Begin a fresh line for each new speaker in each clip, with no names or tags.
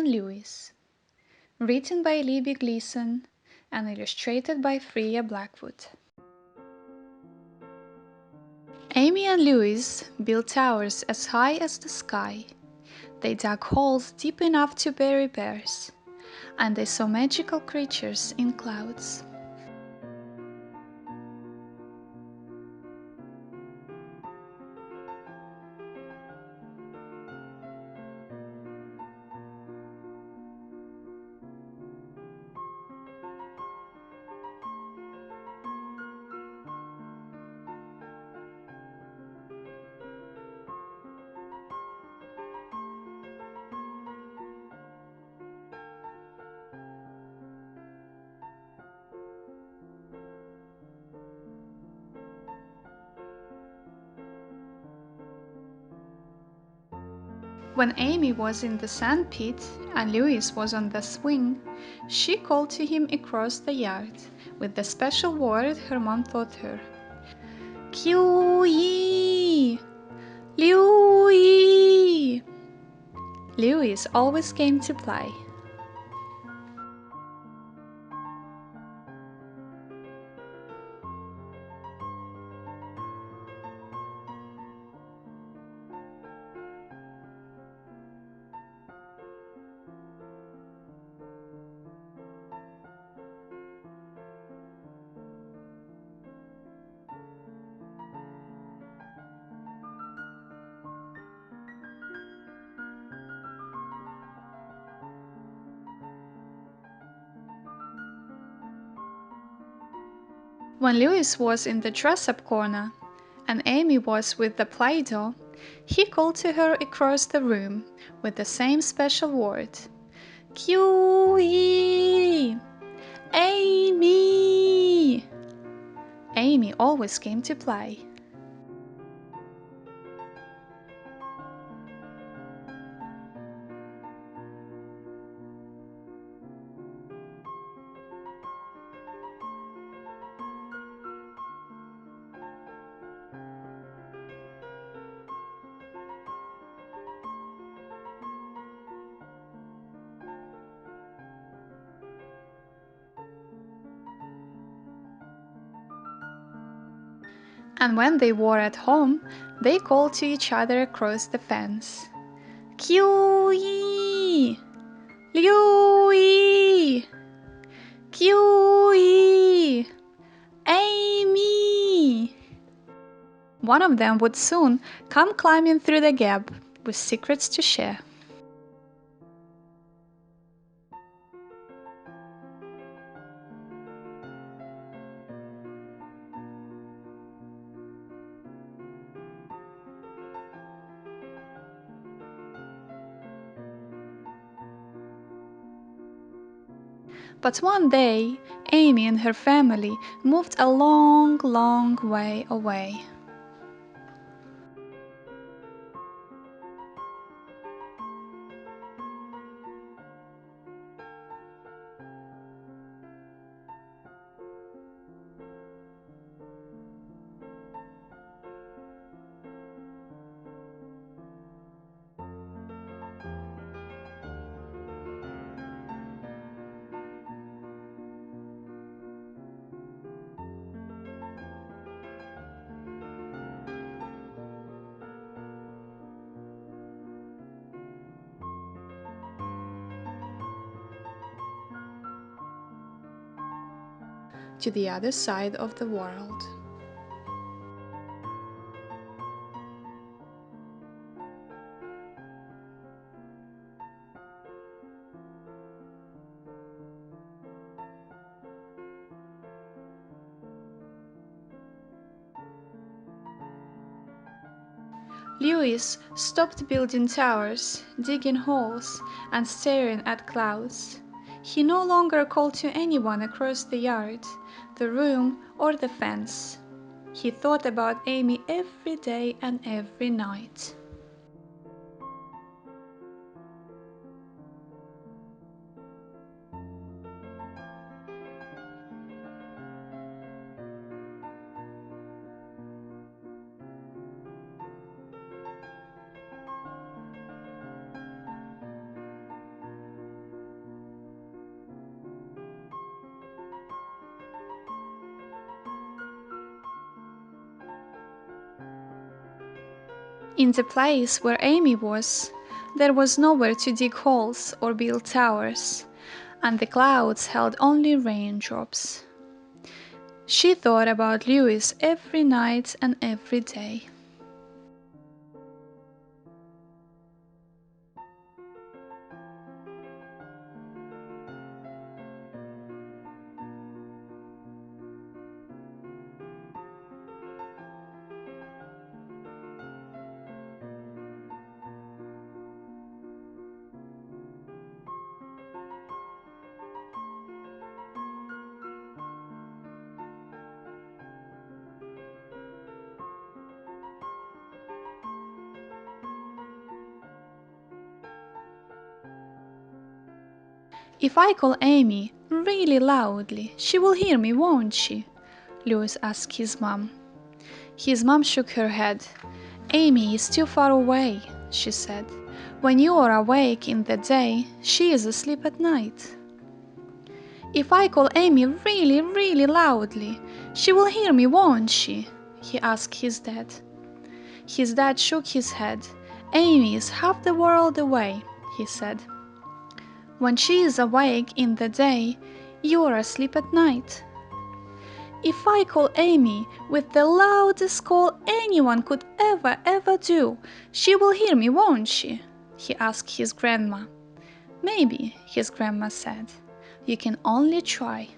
and Lewis. Written by Libby Gleeson and illustrated by Freya Blackwood. Amy and Lewis built towers as high as the sky. They dug holes deep enough to bury bears, and they saw magical creatures in clouds. When Amy was in the sand pit and Lewis was on the swing, she called to him across the yard with the special word her mom taught her. Q-E! Louie! Lewis always came to play. When Lewis was in the dress-up corner and Amy was with the Play-Doh, he called to her across the room with the same special word. Q-E! Amy! Amy always came to play. And when they were at home, they called to each other across the fence. Q-E! Louie! Q-E! Amy! One of them would soon come climbing through the gap with secrets to share. But one day, Amy and her family moved a long, long way away. To the other side of the world. Lewis stopped building towers, digging holes, and staring at clouds. He no longer called to anyone across the yard, the room, or the fence. He thought about Amy every day and every night. In the place where Amy was, there was nowhere to dig holes or build towers, and the clouds held only raindrops. She thought about Lewis every night and every day. If I call Amy really loudly, she will hear me, won't she? Lewis asked his mom. His mom shook her head. Amy is too far away, she said. When you are awake in the day, she is asleep at night. If I call Amy really, really loudly, she will hear me, won't she? He asked his dad. His dad shook his head. Amy is half the world away, he said. When she is awake in the day, you are asleep at night. If I call Amy with the loudest call anyone could ever do, she will hear me, won't she? He asked his grandma. Maybe, his grandma said. You can only try.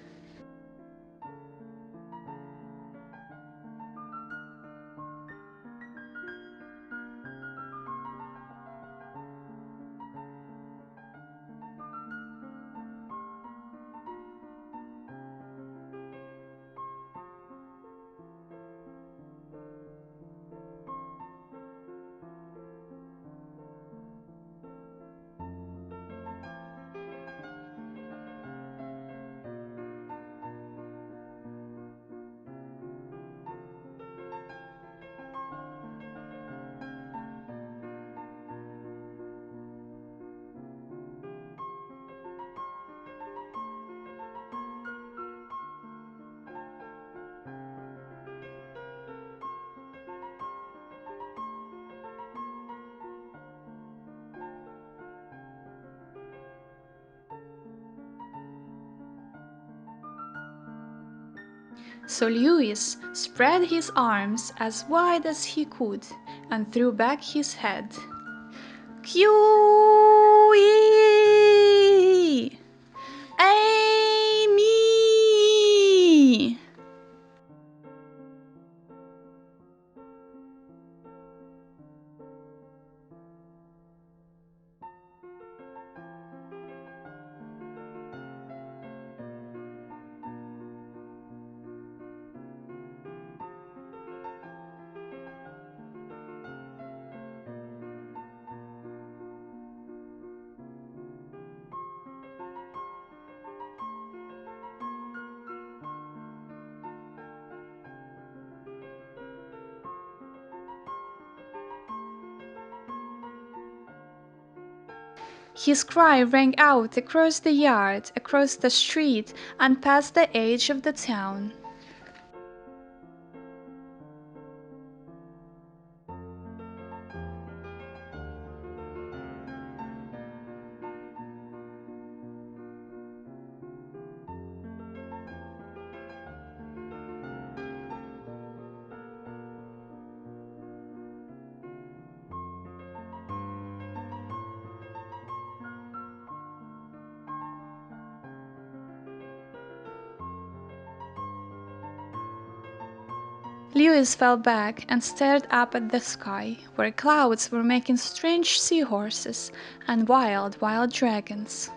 So Lewis spread his arms as wide as he could and threw back his head. Q-E! Amy! His cry rang out across the yard, across the street, and past the edge of the town. Lewis fell back and stared up at the sky, where clouds were making strange seahorses and wild, wild dragons.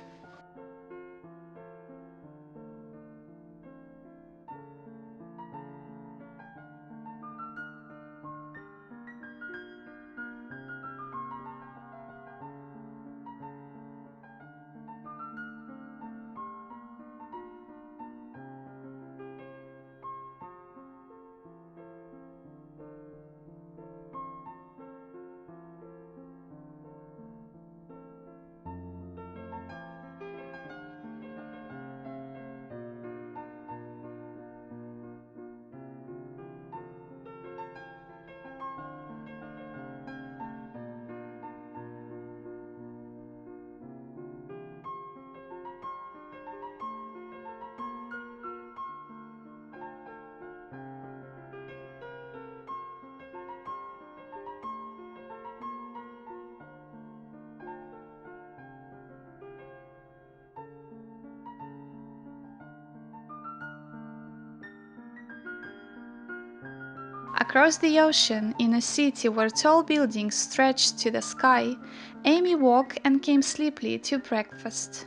Across the ocean, in a city where tall buildings stretched to the sky, Amy woke and came sleepily to breakfast.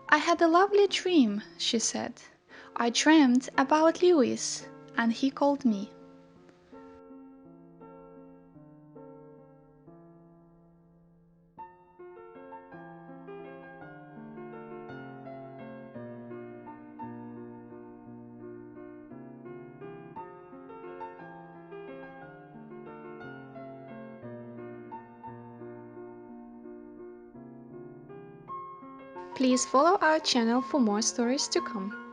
"I had a lovely dream," she said. "I dreamed about Lewis, and he called me." Please follow our channel for more stories to come.